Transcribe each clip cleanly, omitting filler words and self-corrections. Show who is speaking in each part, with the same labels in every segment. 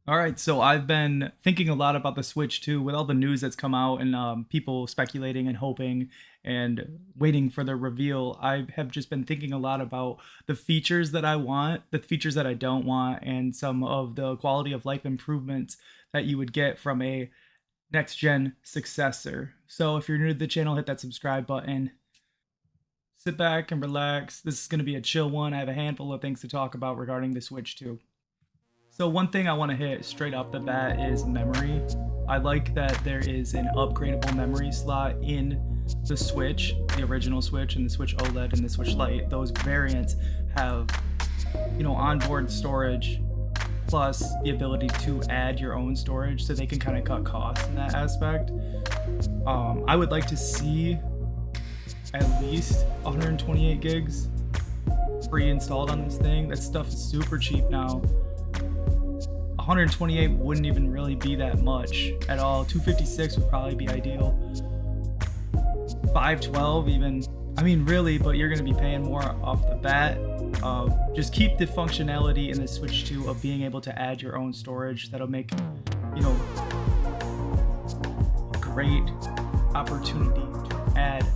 Speaker 1: All right, so I've been thinking a lot about the Switch 2 with all the news that's come out and people speculating and hoping and waiting for the reveal. I have just been thinking a lot about the features that I want, the features that I don't want, and some of the quality of life improvements that you would get from a next gen successor. So if you're new to the channel, hit that subscribe button. Sit back and relax. This is going to be a chill one. I have a handful of things to talk about regarding the Switch 2. So one thing I want to hit straight off the bat is memory. I like that there is an upgradable memory slot in the Switch, the original Switch and the Switch OLED and the Switch Lite. Those variants have, onboard storage plus the ability to add your own storage, so they can kind of cut costs in that aspect. I would like to see at least 128 gigs pre-installed on this thing. That stuff is super cheap now. 128 wouldn't even really be that much at all. 256 would probably be ideal. 512 even. I mean, really, but you're going to be paying more off the bat. Just keep the functionality in the Switch 2 of being able to add your own storage. That'll make, a great opportunity to add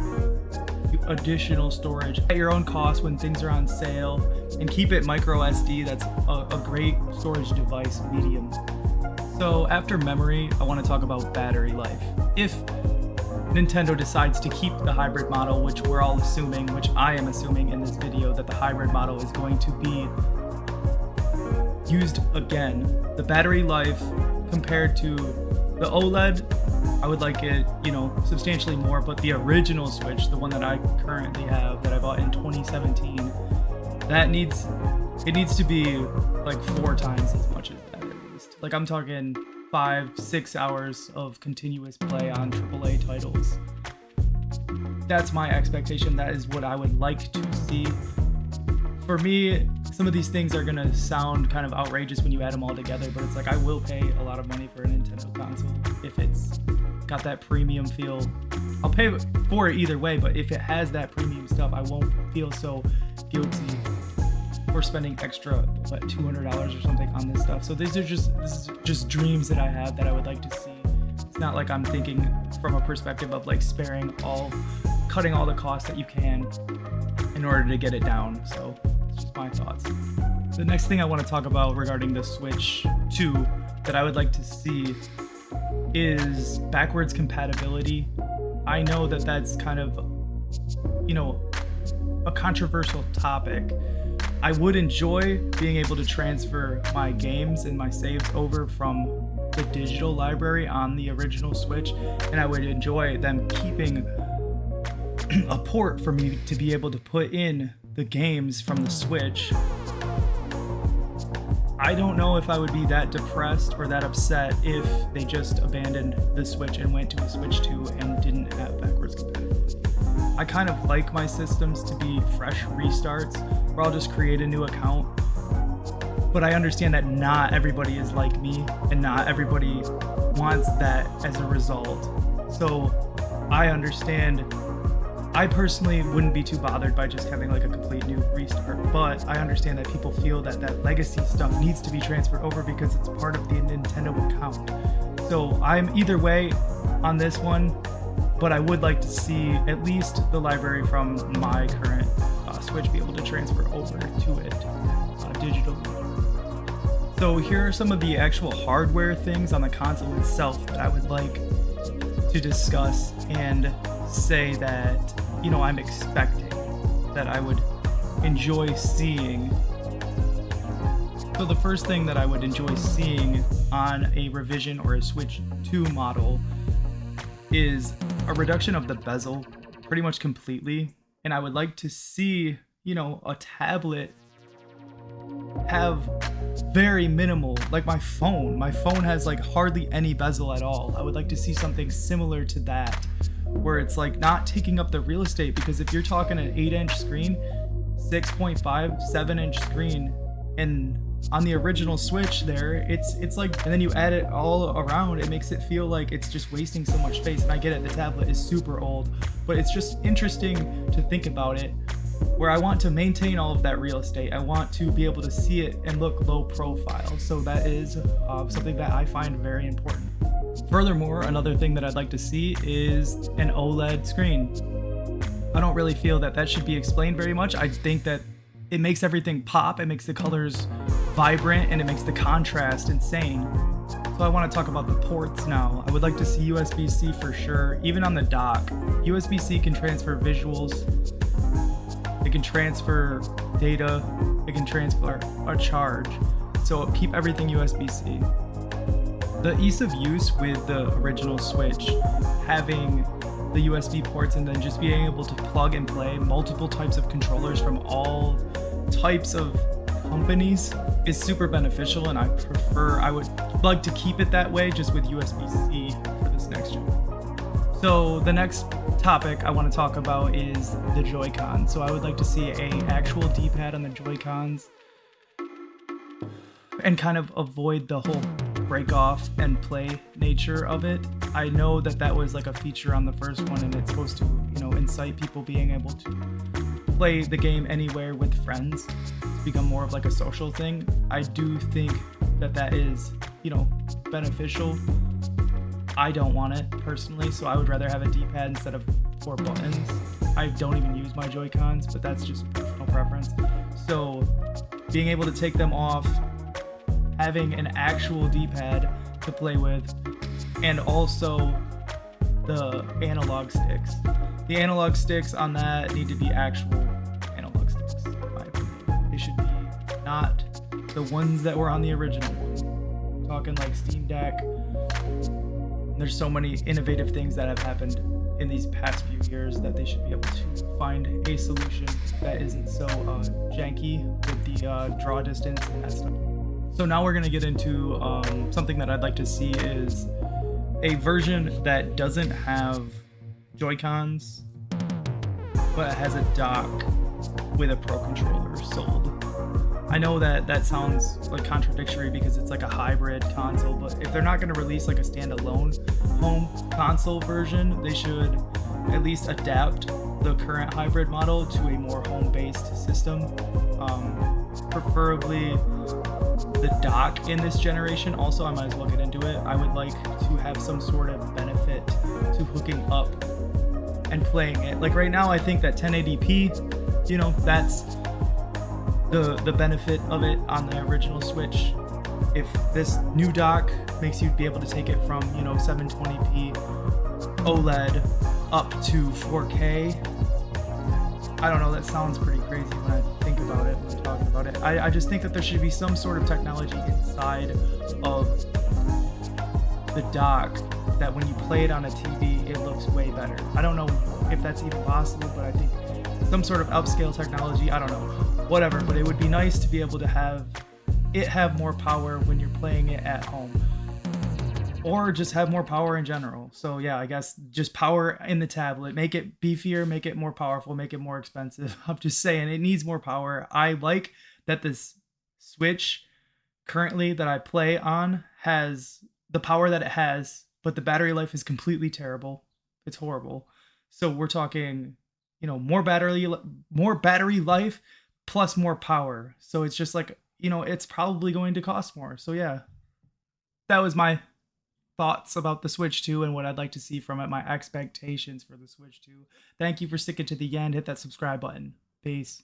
Speaker 1: additional storage at your own cost when things are on sale, and keep it micro SD. That's a great storage device medium. So after memory, I want to talk about battery life. If Nintendo decides to keep the hybrid model, which we're all assuming, which I am assuming in this video, that the hybrid model is going to be used again, the battery life compared to the OLED, I would like it, substantially more, but the original Switch, the one that I currently have, that I bought in 2017, it needs to be like 4 times as much as that at least. Like, I'm talking 5-6 hours of continuous play on AAA titles. That's my expectation. That is what I would like to see. For me, some of these things are gonna sound kind of outrageous when you add them all together, but it's like, I will pay a lot of money for a Nintendo console if it's got that premium feel. I'll pay for it either way, but if it has that premium stuff, I won't feel so guilty for spending extra, $200 or something on this stuff. So this is just dreams that I have that I would like to see. It's not like I'm thinking from a perspective of like cutting all the costs that you can in order to get it down. So it's just my thoughts. The next thing I want to talk about regarding the Switch 2 that I would like to see is backwards compatibility. I know that that's kind of, a controversial topic. I would enjoy being able to transfer my games and my saves over from the digital library on the original Switch, and I would enjoy them keeping a port for me to be able to put in the games from the Switch. I don't know if I would be that depressed or that upset if they just abandoned the Switch and went to a Switch 2 and didn't have backwards compatibility. I kind of like my systems to be fresh restarts where I'll just create a new account. But I understand that not everybody is like me and not everybody wants that as a result. So I understand. I personally wouldn't be too bothered by just having like a complete new restart, but I understand that people feel that that legacy stuff needs to be transferred over because it's part of the Nintendo account. So I'm either way on this one, but I would like to see at least the library from my current Switch be able to transfer over to it digitally. So here are some of the actual hardware things on the console itself that I would like to discuss and say that, I'm expecting, that I would enjoy seeing. So the first thing that I would enjoy seeing on a revision or a Switch 2 model is a reduction of the bezel pretty much completely. And I would like to see, a tablet have very minimal, like my phone. My phone has like hardly any bezel at all. I would like to see something similar to that, where it's like not taking up the real estate, because if you're talking an 8-inch screen, 6.5, 7-inch screen, and on the original Switch there, it's like, and then you add it all around, it makes it feel like it's just wasting so much space. And I get it, the tablet is super old, but it's just interesting to think about it where I want to maintain all of that real estate. I want to be able to see it and look low profile. So that is something that I find very important. Furthermore, another thing that I'd like to see is an OLED screen. I don't really feel that that should be explained very much. I think that it makes everything pop, it makes the colors vibrant, and it makes the contrast insane. So I want to talk about the ports now. I would like to see USB-C for sure, even on the dock. USB-C can transfer visuals, it can transfer data, it can transfer a charge. So keep everything USB-C. The ease of use with the original Switch, having the USB ports and then just being able to plug and play multiple types of controllers from all types of companies is super beneficial, and I would like to keep it that way just with USB-C for this next gen. So the next topic I want to talk about is the Joy-Con. So I would like to see an actual D-pad on the Joy-Cons and kind of avoid the whole break off and play nature of it. I know that that was like a feature on the first one, and it's supposed to, incite people being able to play the game anywhere with friends, become more of like a social thing. I do think that that is, beneficial. I don't want it personally, so I would rather have a D-pad instead of 4 buttons. I don't even use my Joy-Cons, but that's just personal preference. So being able to take them off, having an actual D-pad to play with, and also the analog sticks. The analog sticks on that need to be actual analog sticks, in my opinion. They should be not the ones that were on the original one. I'm talking like Steam Deck. There's so many innovative things that have happened in these past few years that they should be able to find a solution that isn't so janky with the draw distance and that stuff. So now we're going to get into something that I'd like to see is a version that doesn't have Joy-Cons, but has a dock with a Pro Controller sold. I know that that sounds like contradictory because it's like a hybrid console, but if they're not going to release like a standalone home console version, they should at least adapt the current hybrid model to a more home-based system. Preferably the dock in this generation. Also, I might as well get into it. I would like to have some sort of benefit to hooking up and playing it. Like right now, I think that 1080p, that's the benefit of it on the original Switch. If this new dock makes you be able to take it from 720p OLED up to 4K, I don't know, that sounds pretty crazy when I think about it, when I'm talking about it. I just think that there should be some sort of technology inside of the dock that when you play it on a TV, it looks way better. I don't know if that's even possible, but I think some sort of upscale technology, I don't know, whatever, but it would be nice to be able to have it have more power when you're playing it at home, or just have more power in general. So yeah, I guess just power in the tablet, make it beefier, make it more powerful, make it more expensive. I'm just saying it needs more power. I like that this Switch currently that I play on has the power that it has, but the battery life is completely terrible. It's horrible. So we're talking, more battery life plus more power. So it's just like, it's probably going to cost more. So yeah, that was my thoughts about the Switch 2 and what I'd like to see from it, my expectations for the Switch 2. Thank you for sticking to the end. Hit that subscribe button. Peace.